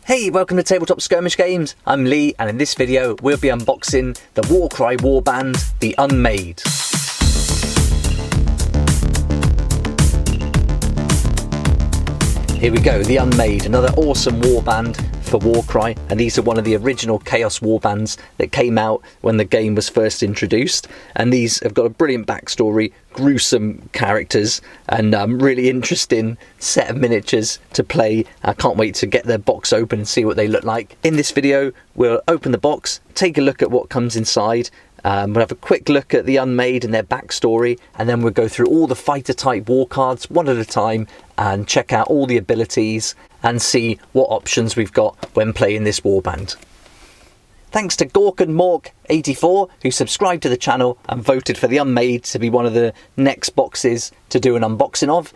Hey, welcome to Tabletop Skirmish Games. I'm Lee, and in this video we'll be unboxing the Warcry Warband, the Unmade. Here we go, the Unmade, another awesome warband for Warcry, and these are one of the original Chaos warbands that came out when the game was first introduced, and these have got a brilliant backstory, gruesome characters, and really interesting set of miniatures to play. I can't wait to get their box open and see what they look like. In this video we'll open the box, take a look at what comes inside. We'll have a quick look at the Unmade and their backstory, and then we'll go through all the fighter type war cards one at a time and check out all the abilities and see what options we've got when playing this warband. Thanks to Gork84 who subscribed to the channel and voted for the Unmade to be one of the next boxes to do an unboxing of.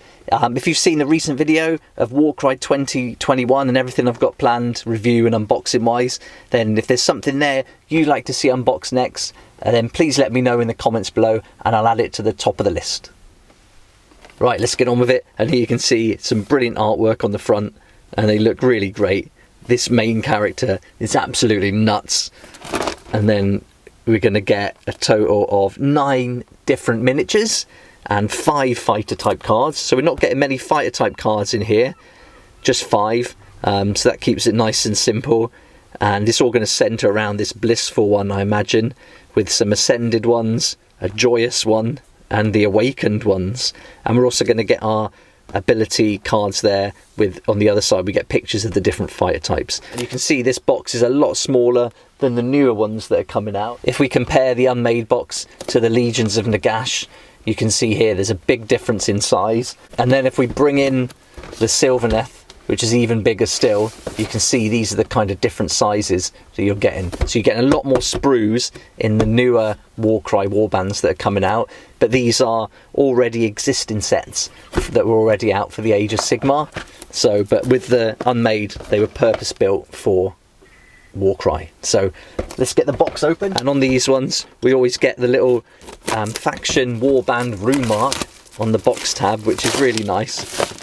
If you've seen the recent video of Warcry 2021 and everything I've got planned review and unboxing wise, then if there's something there you'd like to see unboxed next, then please let me know in the comments below and I'll add it to the top of the list. Right, let's get on with it, and here you can see some brilliant artwork on the front and they look really great. This main character is absolutely nuts, and then we're going to get a total of 9 different miniatures and 5 fighter type cards. So we're not getting many fighter type cards in here, just 5, so that keeps it nice and simple. And it's all going to centre around this blissful one, I imagine, with some ascended ones, a joyous one, and the awakened ones. And we're also going to get our ability cards there, with on the other side we get pictures of the different fighter types. And you can see this box is a lot smaller than the newer ones that are coming out. If we compare the Unmade box to the Legions of Nagash, you can see here there's a big difference in size. And then if we bring in the Sylvaneth, which is even bigger still, you can see these are the kind of different sizes that you're getting. So you're getting a lot more sprues in the newer Warcry warbands that are coming out, but these are already existing sets that were already out for the Age of Sigmar. So, but with the Unmade, they were purpose built for Warcry. So let's get the box open. And on these ones, we always get the little faction warband rune mark on the box tab, which is really nice.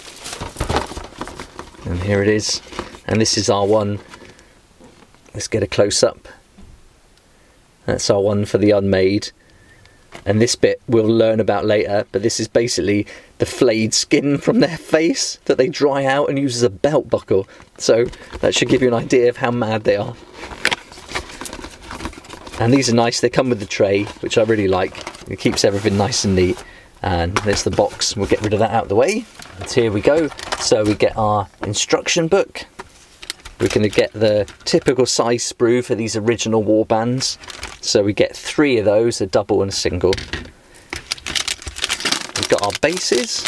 And here it is, and this is our one. Let's get a close-up. That's our one for the Unmade, and this bit we'll learn about later, but this is basically the flayed skin from their face that they dry out and use as a belt buckle. So that should give you an idea of how mad they are. And these are nice, they come with the tray, which I really like. It keeps everything nice and neat. And there's the box, we'll get rid of that out of the way. And here we go. So we get our instruction book. We're going to get the typical size sprue for these original warbands. So we get 3 of those, a double and a single. We've got our bases.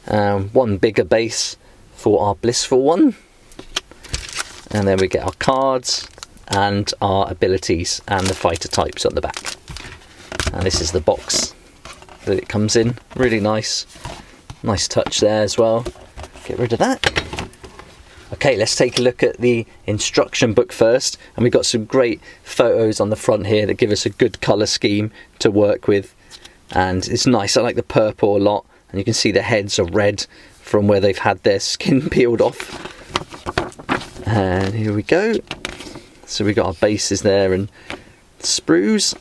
1 bigger base for our blissful one. And then we get our cards and our abilities and the fighter types on the back. And this is the box that it comes in. Really nice. Nice touch there as well. Get rid of that. Okay, let's take a look at the instruction book first. And we've got some great photos on the front here that give us a good colour scheme to work with. And it's nice. I like the purple a lot. And you can see the heads are red from where they've had their skin peeled off. And here we go. So we've got our bases there and sprues.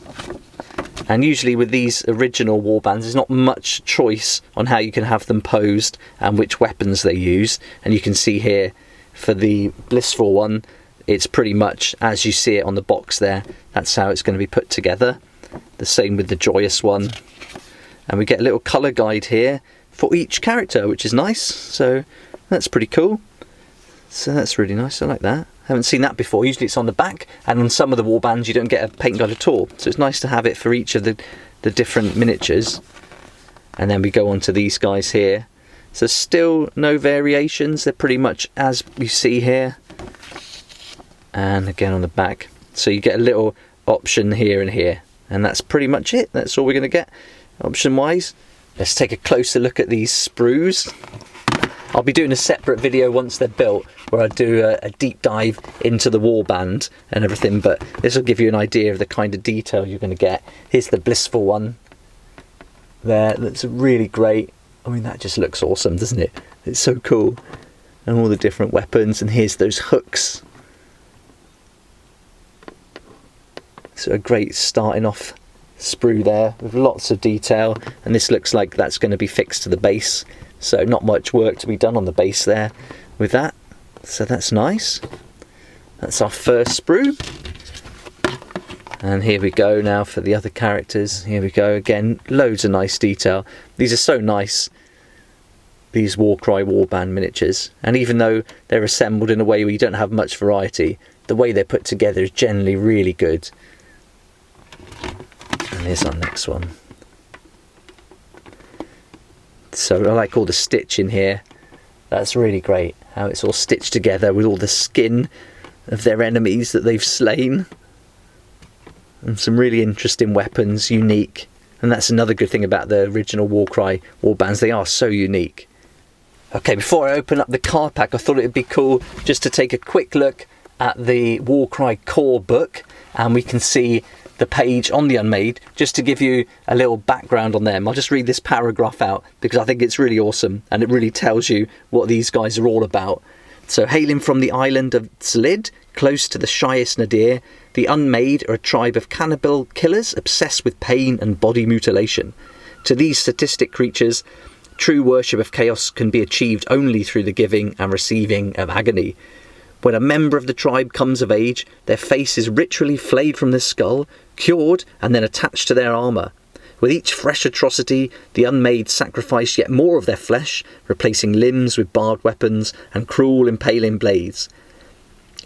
And usually with these original warbands, there's not much choice on how you can have them posed and which weapons they use. And you can see here for the blissful one, it's pretty much as you see it on the box there. That's how it's going to be put together. The same with the joyous one. And we get a little colour guide here for each character, which is nice. So that's pretty cool. So that's really nice, I like that. I haven't seen that before. Usually it's on the back, and on some of the warbands you don't get a paint guide at all. So it's nice to have it for each of the different miniatures. And then we go on to these guys here. So still no variations. They're pretty much as you see here. And again on the back. So you get a little option here and here. And that's pretty much it. That's all we're going to get option wise. Let's take a closer look at these sprues. I'll be doing a separate video once they're built where I do a deep dive into the warband and everything, but this will give you an idea of the kind of detail you're going to get. Here's the blissful one there. That's really great. I mean, that just looks awesome, doesn't it? It's so cool. and all the different weapons, and here's those hooks. So a great starting off sprue there with lots of detail, and this looks like that's going to be fixed to the base, so not much work to be done on the base there with that, so that's nice. That's our first sprue. And here we go now for the other characters. Here we go again, loads of nice detail. These are so nice, these Warcry Warband miniatures, and even though they're assembled in a way where you don't have much variety, the way they're put together is generally really good. And here's our next one. So I like all the stitch in here. That's really great, how it's all stitched together with all the skin of their enemies that they've slain. And some really interesting weapons, unique. And that's another good thing about the original Warcry Warbands, they are so unique. Okay, before I open up the card pack, I thought it would be cool just to take a quick look at the Warcry core book, and we can see the page on the Unmade, just to give you a little background on them. I'll just read this paragraph out because I think it's really awesome, and it really tells you what these guys are all about. So, hailing from the island of Slid, close to the Joyous Nadir, the Unmade are a tribe of cannibal killers obsessed with pain and body mutilation. To these sadistic creatures, true worship of chaos can be achieved only through the giving and receiving of agony. When a member of the tribe comes of age, their face is ritually flayed from the skull, cured, and then attached to their armour. With each fresh atrocity, the Unmade sacrifice yet more of their flesh, replacing limbs with barbed weapons and cruel impaling blades.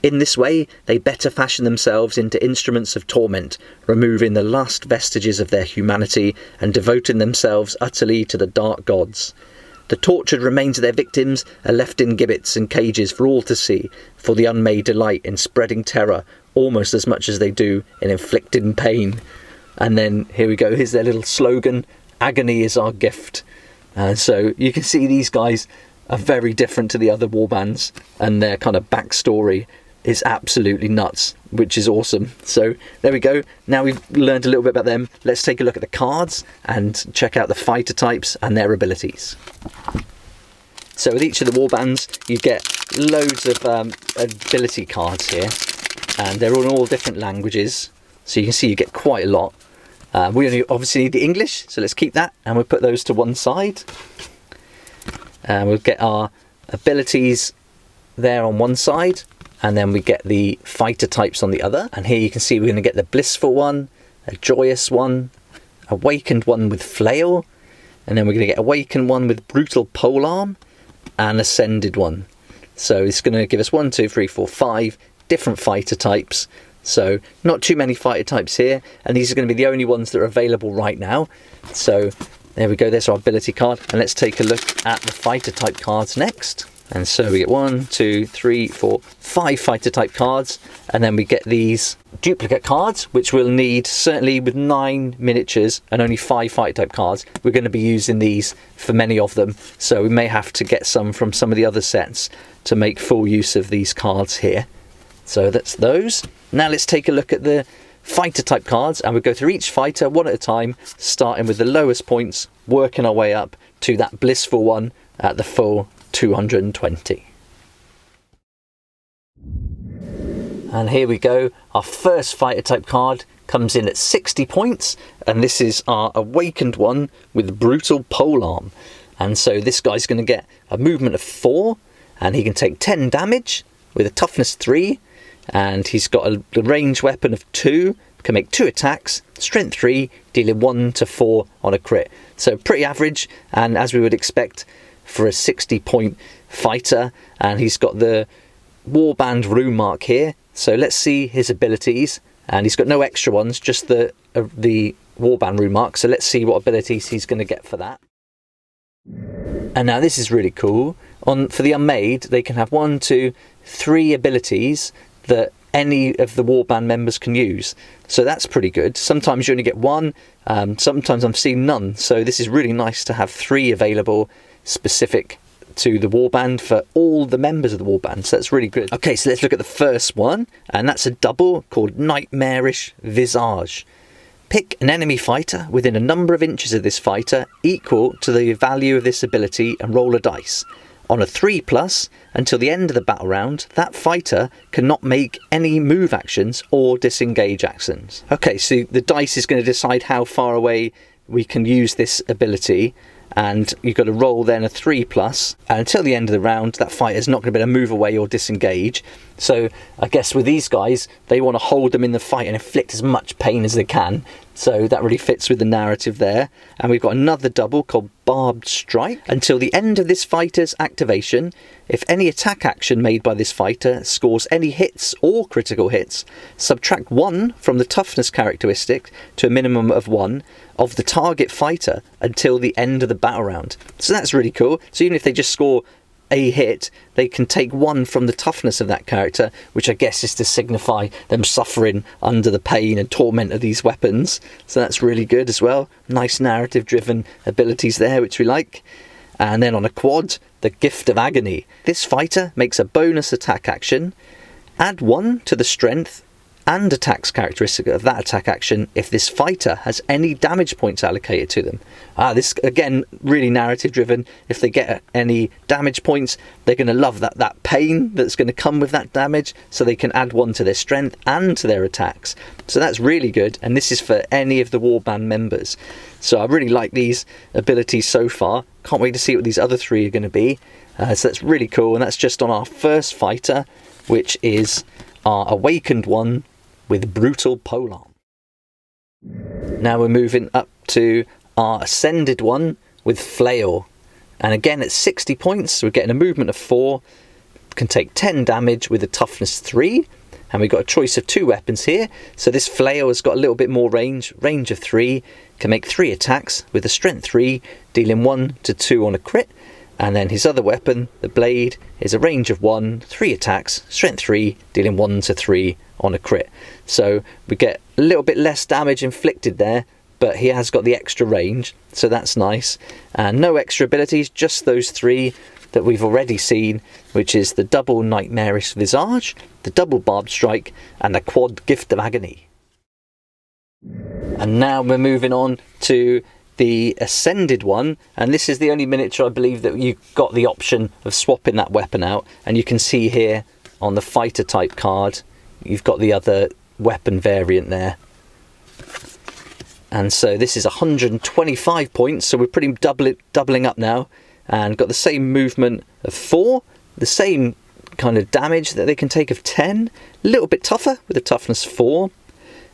In this way, they better fashion themselves into instruments of torment, removing the last vestiges of their humanity and devoting themselves utterly to the dark gods. The tortured remains of their victims are left in gibbets and cages for all to see, for the Unmade delight in spreading terror almost as much as they do in inflicting pain. And then here we go, here's their little slogan, agony is our gift. So you can see these guys are very different to the other warbands, and their kind of backstory is absolutely nuts, which is awesome. So there we go, now we've learned a little bit about them. Let's take a look at the cards and check out the fighter types and their abilities. So with each of the warbands you get loads of ability cards here, and they're in all different languages, so you can see you get quite a lot. We only obviously need the English, so let's keep that, and we'll put those to one side. We'll get our abilities there on one side, and then we get the fighter types on the other. And here you can see we're going to get the blissful one, a joyous one, awakened one with flail, and then we're going to get awakened one with brutal polearm, and ascended one. So it's going to give us 1, 2, 3, 4, 5 different fighter types. So not too many fighter types here, and these are going to be the only ones that are available right now. So there we go, there's our ability card, and let's take a look at the fighter type cards next. And so we get 1, 2, 3, 4, 5 fighter type cards, and then we get these duplicate cards, which we'll need certainly with 9 miniatures and only 5 fighter type cards. We're going to be using these for many of them, so we may have to get some from some of the other sets to make full use of these cards here. So that's those. Now let's take a look at the fighter type cards, and we'll go through each fighter one at a time, starting with the lowest points, working our way up to that blissful one at the full 220. And here we go, our first fighter type card comes in at 60 points, and this is our awakened one with brutal polearm. And so this guy's going to get a movement of 4, and he can take 10 damage with a toughness 3, and he's got a range weapon of 2, can make 2 attacks, strength 3, dealing 1 to 4 on a crit. So pretty average, and as we would expect for a 60 point fighter. And he's got the Warband rune mark here, so let's see his abilities. And he's got no extra ones, just the Warband rune mark, so let's see what abilities he's going to get for that. And now this is really cool. For the Unmade, they can have 1, 2, 3 abilities that any of the Warband members can use, so that's pretty good. Sometimes you only get 1, sometimes I've seen none, so this is really nice to have 3 available specific to the Warband for all the members of the Warband, so that's really good. Okay, so let's look at the first one, and that's a double called Nightmarish Visage. Pick an enemy fighter within a number of inches of this fighter equal to the value of this ability and roll a dice. On a 3+, until the end of the battle round, that fighter cannot make any move actions or disengage actions. Okay, so the dice is going to decide how far away we can use this ability, and you've got to roll then a 3+, and until the end of the round that fighter's not going to be able to move away or disengage. So I guess with these guys, they want to hold them in the fight and inflict as much pain as they can, so that really fits with the narrative there. And we've got another double called Barbed Strike. Until the end of this fighter's activation, if any attack action made by this fighter scores any hits or critical hits, subtract 1 from the toughness characteristic to a minimum of 1 of the target fighter until the end of the battle round. So that's really cool. So even if they just score a hit, they can take 1 from the toughness of that character, which I guess is to signify them suffering under the pain and torment of these weapons. So that's really good as well. Nice narrative driven abilities there, which we like. And then on a quad, the Gift of Agony. This fighter makes a bonus attack action. Add 1 to the strength and attacks characteristic of that attack action if this fighter has any damage points allocated to them. This again really narrative driven. If they get any damage points, they're going to love that pain that's going to come with that damage, so they can add 1 to their strength and to their attacks. So that's really good, and this is for any of the Warband members. So I really like these abilities so far. Can't wait to see what these other 3 are going to be. So that's really cool, and that's just on our first fighter, which is our awakened one with Brutal Polearm. Now we're moving up to our ascended one with Flail, and again at 60 points we're getting a movement of 4, can take 10 damage with a toughness 3, and we've got a choice of 2 weapons here. So this Flail has got a little bit more range of 3, can make 3 attacks with a strength 3, dealing 1 to 2 on a crit. And then his other weapon, the blade, is a range of 1, 3 attacks, strength 3, dealing 1 to 3 on a crit. So we get a little bit less damage inflicted there, but he has got the extra range, so that's nice. And no extra abilities, just those 3 that we've already seen, which is the double Nightmarish Visage, the double Barbed Strike, and the quad Gift of Agony. And now we're moving on to the ascended one, and this is the only miniature I believe that you've got the option of swapping that weapon out. And you can see here on the fighter type card you've got the other weapon variant there, and so this is 125 points, so we're pretty doubling up now, and got the same movement of 4, the same kind of damage that they can take of 10, a little bit tougher with a toughness 4,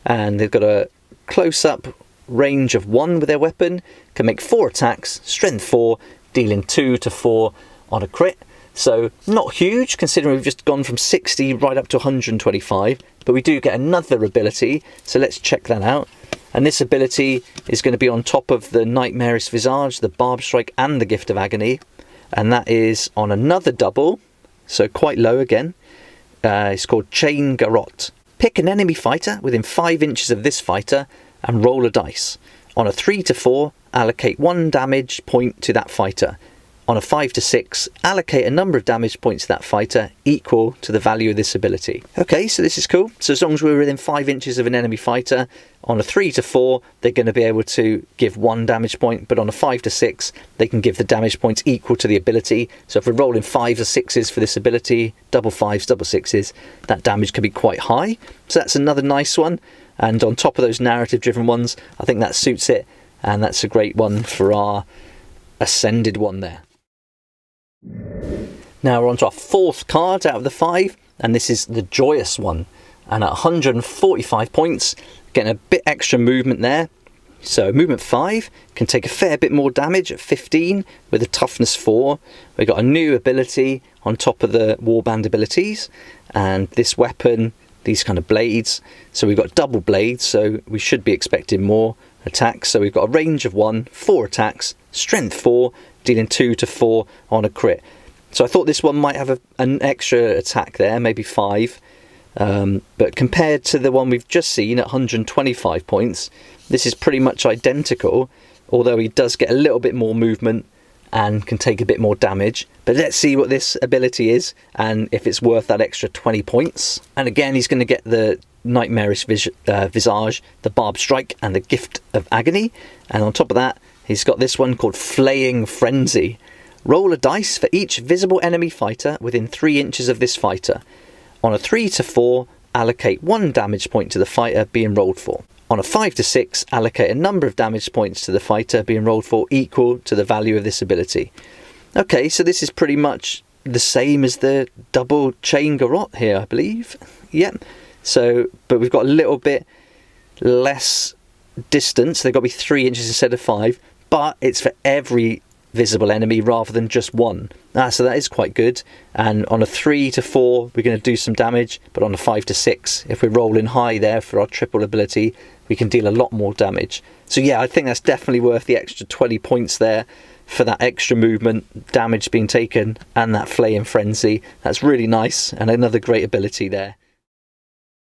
and they've got a close-up range of 1 with their weapon, can make 4 attacks, strength 4, dealing 2 to 4 on a crit. So not huge considering we've just gone from 60 right up to 125, but we do get another ability, so let's check that out. And this ability is going to be on top of the Nightmarish Visage, the Barbed Strike and the Gift of Agony, and that is on another double, so quite low again. It's called Chain Garrote. Pick an enemy fighter within 5 inches of this fighter and roll a dice. On a 3 to 4, allocate 1 damage point to that fighter. On a 5 to 6, allocate a number of damage points to that fighter equal to the value of this ability. Okay, so this is cool. So as long as we're within 5 inches of an enemy fighter, on a 3 to 4, they're going to be able to give 1 damage point, but on a 5 to 6, they can give the damage points equal to the ability. So if we're rolling 5s or 6s for this ability, double 5s, double 6s, that damage can be quite high. So that's another nice one. And on top of those narrative driven ones, I think that suits it, and that's a great one for our ascended one there. Now we're on to our 4th card out of the 5, and this is the joyous one, and at 145 points, getting a bit extra movement there. So movement 5, can take a fair bit more damage at 15 with a toughness 4. We've got a new ability on top of the warband abilities, and this weapon, these kind of blades, so we've got double blades, so we should be expecting more attacks. So we've got a range of 1, 4 attacks, strength 4, dealing 2 to 4 on a crit. So I thought this one might have an extra attack there, maybe 5, but compared to the one we've just seen at 125 points, this is pretty much identical, although he does get a little bit more movement and can take a bit more damage. But let's see what this ability is and if it's worth that extra 20 points. And again, he's going to get the Nightmarish Visage, the Barbed Strike and the Gift of Agony, and on top of that he's got this one called Flaying Frenzy. Roll a dice for each visible enemy fighter within 3 inches of this fighter. On a 3 to 4, allocate 1 damage point to the fighter being rolled for. On a 5 to 6, allocate a number of damage points to the fighter being rolled for equal to the value of this ability. Okay, so this is pretty much the same as the double chain garrote here, I believe. Yep. So, but we've got a little bit less distance. They've got to be 3 inches instead of 5, but it's for every visible enemy rather than just one. So that is quite good. And on a 3 to 4, we're going to do some damage, but on a 5 to 6, if we're rolling high there for our triple ability, we can deal a lot more damage. So yeah, I think that's definitely worth the extra 20 points there for that extra movement, damage being taken, and that flaying frenzy. That's really nice, and another great ability there.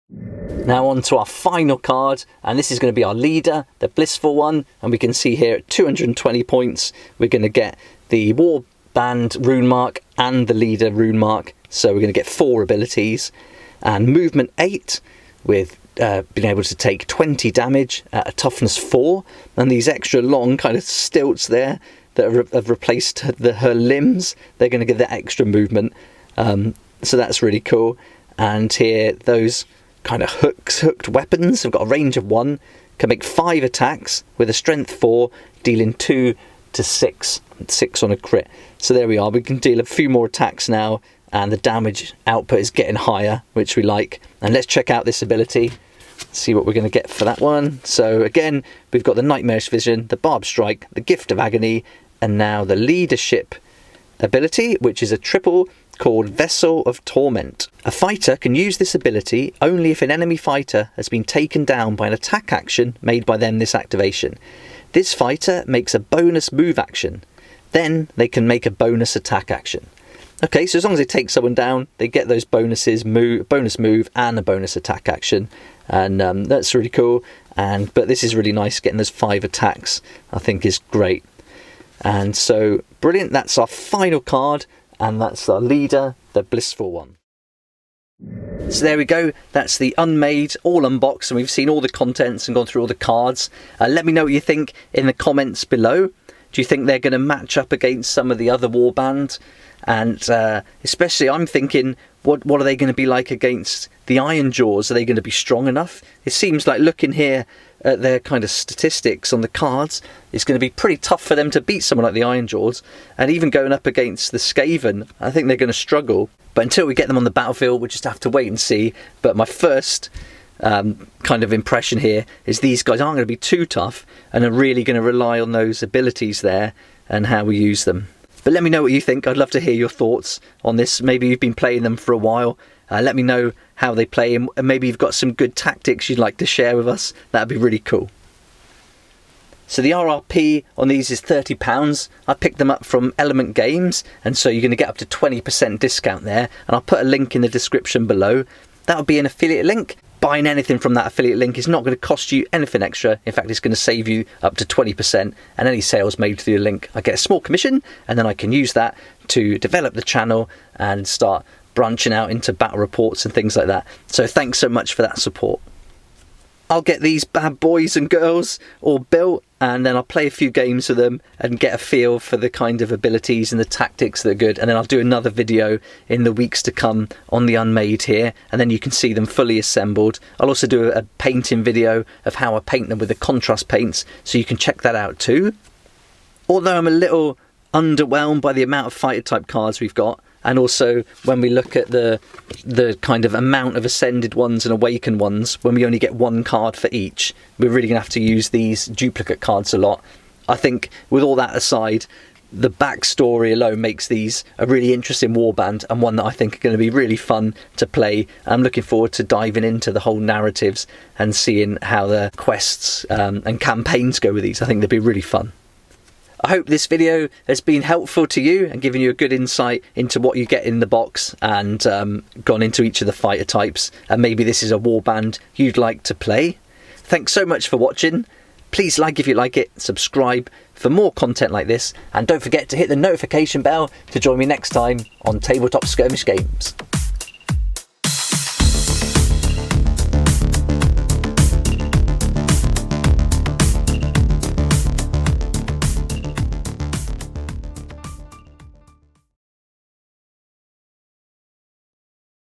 Now on to our final card, and this is going to be our leader, the blissful one, and we can see here at 220 points we're going to get the Warband rune mark and the leader rune mark, so we're going to get 4 abilities, and movement 8 with being able to take 20 damage at a toughness 4, and these extra long kind of stilts there that have replaced her limbs, they're going to get that extra movement, so that's really cool. And here those kind of hooked weapons have got a range of 1, can make 5 attacks with a strength 4, dealing 2 to 6 on a crit. So there we are, we can deal a few more attacks now, and the damage output is getting higher, which we like. And let's check out this ability, see what we're going to get for that one. So again, we've got the Nightmarish Vision, the Barbed Strike, the Gift of Agony, and now the leadership ability, which is a triple called Vessel of Torment. A fighter can use this ability only if an enemy fighter has been taken down by an attack action made by them this activation. This fighter makes a bonus move action. Then they can make a bonus attack action. Okay, so as long as they take someone down, they get those bonuses, bonus move and a bonus attack action. And that's really cool. But this is really nice, getting those 5 attacks, I think is great. And so, brilliant, that's our final card. And that's our leader, the blissful one. So there we go, that's the Unmade, all unboxed, and we've seen all the contents and gone through all the cards. Let me know what you think in the comments below. Do you think they're going to match up against some of the other Warband? And especially I'm thinking, what are they going to be like against the Iron Jaws? Are they going to be strong enough? It seems like, looking here at their kind of statistics on the cards, it's going to be pretty tough for them to beat someone like the Iron Jaws. And even going up against the Skaven, I think they're going to struggle. But until we get them on the battlefield, we'll just have to wait and see. But my first kind of impression here is these guys aren't going to be too tough, and are really going to rely on those abilities there and how we use them. But let me know what you think. I'd love to hear your thoughts on this. Maybe you've been playing them for a while. Let me know how they play, and maybe you've got some good tactics you'd like to share with us. That'd be really cool. So the RRP on these is £30. I picked them up from Element Games, and so you're going to get up to 20% discount there. And I'll put a link in the description below. That'll be an affiliate link. Buying anything from that affiliate link is not going to cost you anything extra. In fact, it's going to save you up to 20%, and any sales made through the link, I get a small commission, and then I can use that to develop the channel and start branching out into battle reports and things like that. So thanks so much for that support. I'll get these bad boys and girls all built, and then I'll play a few games with them and get a feel for the kind of abilities and the tactics that are good. And then I'll do another video in the weeks to come on the Unmade here, and then you can see them fully assembled. I'll also do a painting video of how I paint them with the contrast paints, so you can check that out too. Although I'm a little underwhelmed by the amount of fighter type cards we've got, and also when we look at the kind of amount of ascended ones and awakened ones, when we only get 1 card for each, we're really going to have to use these duplicate cards a lot. I think with all that aside, the backstory alone makes these a really interesting warband, and one that I think are going to be really fun to play. I'm looking forward to diving into the whole narratives and seeing how the quests and campaigns go with these. I think they'll be really fun. I hope this video has been helpful to you and given you a good insight into what you get in the box, and gone into each of the fighter types, and maybe this is a warband you'd like to play. Thanks so much for watching. Please like if you like it, subscribe for more content like this, and don't forget to hit the notification bell to join me next time on Tabletop Skirmish Games.